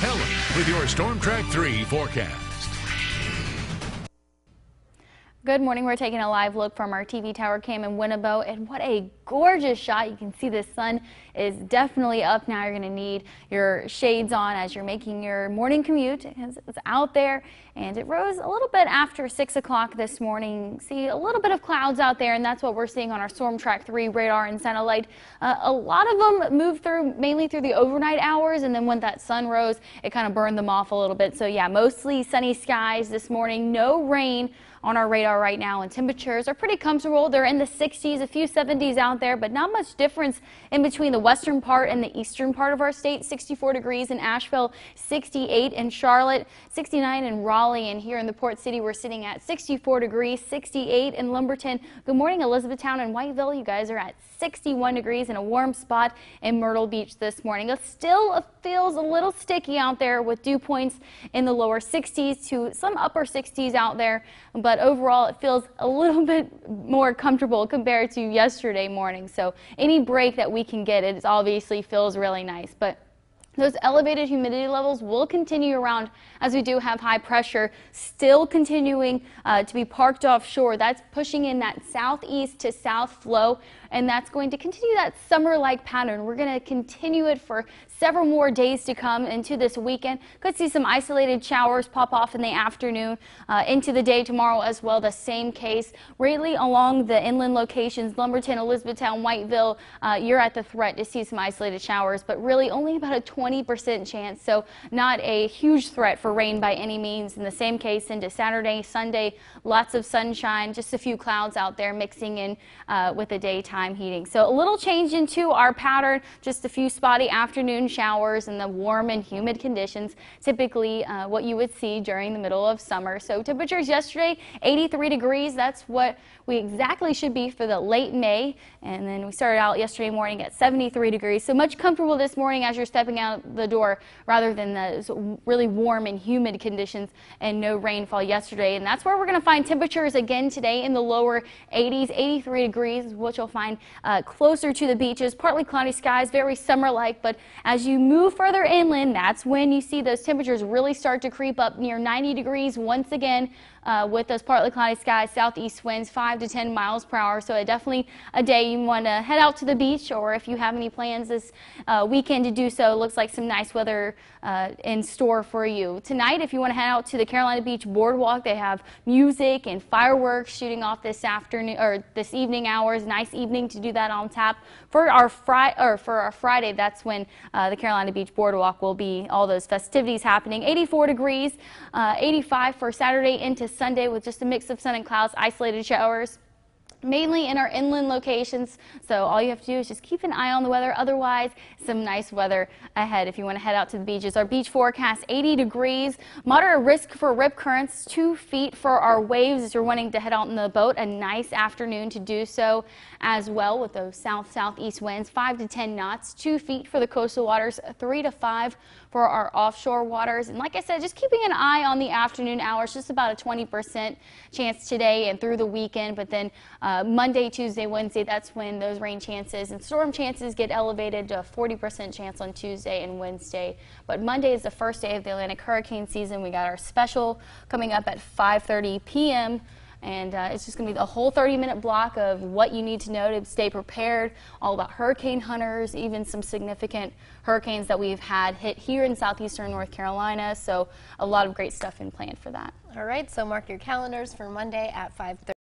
Helen with your Storm Track 3 forecast. Good morning. We're taking a live look from our TV tower cam in Winnebago, and what a gorgeous shot. You can see the sun is definitely up now. You're going to need your shades on as you're making your morning commute. It's out there, and it rose a little bit after 6 o'clock this morning. See a little bit of clouds out there, and that's what we're seeing on our Storm Track 3 radar and satellite. A lot of them moved through mainly through the overnight hours, and then when that sun rose, it kind of burned them off a little bit. So yeah, mostly sunny skies this morning. No rain on our radar right now, and temperatures are pretty comfortable. They're in the 60s, a few 70s out there, but not much difference in between the western part and the eastern part of our state. 64 degrees in Asheville, 68 in Charlotte, 69 in Raleigh, and here in the Port City we're sitting at 64 degrees, 68 in Lumberton. Good morning, Elizabethtown and Whiteville. You guys are at 61 degrees in a warm spot in Myrtle Beach this morning. It still feels a little sticky out there with dew points in the lower 60s to some upper 60s out there, but overall it feels a little bit more comfortable compared to yesterday morning. So any break that we can get, it obviously feels really nice. But those elevated humidity levels will continue around as we do have high pressure still continuing to be parked offshore. That's pushing in that southeast to south flow, and that's going to continue that summer-like pattern. We're going to continue it for several more days to come into this weekend. Could see some isolated showers pop off in the afternoon into the day tomorrow as well. The same case really along the inland locations, Lumberton, Elizabethtown, Whiteville. You're at the threat to see some isolated showers, but really only about a 20% chance, so not a huge threat for rain by any means. In the same case into Saturday, Sunday, lots of sunshine, just a few clouds out there mixing in with the daytime heating. So a little change into our pattern, just a few spotty afternoon showers and the warm and humid conditions, typically what you would see during the middle of summer. So temperatures yesterday, 83 degrees. That's what we exactly should be for the late May. And then we started out yesterday morning at 73 degrees. So much comfortable this morning as you're stepping out the door rather than those really warm and humid conditions and no rainfall yesterday. And that's where we're going to find temperatures again today in the lower 80s. 83 degrees is what you'll find closer to the beaches. Partly cloudy skies, very summer-like, but as you move further inland, that's when you see those temperatures really start to creep up near 90 degrees once again with those partly cloudy skies, southeast winds 5 to 10 miles per hour. So definitely a day you want to head out to the beach, or if you have any plans this weekend to do so. Looks like some nice weather in store for you. Tonight, if you want to head out to the Carolina Beach Boardwalk, they have music and fireworks shooting off this afternoon or this evening hours. Nice evening to do that on tap. For our Friday, that's when the Carolina Beach Boardwalk will be all those festivities happening. 84 degrees, 85 for Saturday into Sunday with just a mix of sun and clouds, isolated showers mainly in our inland locations. So all you have to do is just keep an eye on the weather. Otherwise, some nice weather ahead if you want to head out to the beaches. Our beach forecast, 80 degrees, moderate risk for rip currents, 2 feet for our waves as you're wanting to head out in the boat. A nice afternoon to do so as well with those south-southeast winds, 5 to 10 knots, 2 feet for the coastal waters, 3 to 5 for our offshore waters. And like I said, just keeping an eye on the afternoon hours, just about a 20% chance today and through the weekend. But then Monday, Tuesday, Wednesday, that's when those rain chances and storm chances get elevated to a 40% chance on Tuesday and Wednesday. But Monday is the first day of the Atlantic hurricane season. We got our special coming up at 5:30 p.m. And it's just going to be the whole 30-minute block of what you need to know to stay prepared, all about hurricane hunters, even some significant hurricanes that we've had hit here in southeastern North Carolina. So a lot of great stuff in plan for that. All right, so mark your calendars for Monday at 5:30.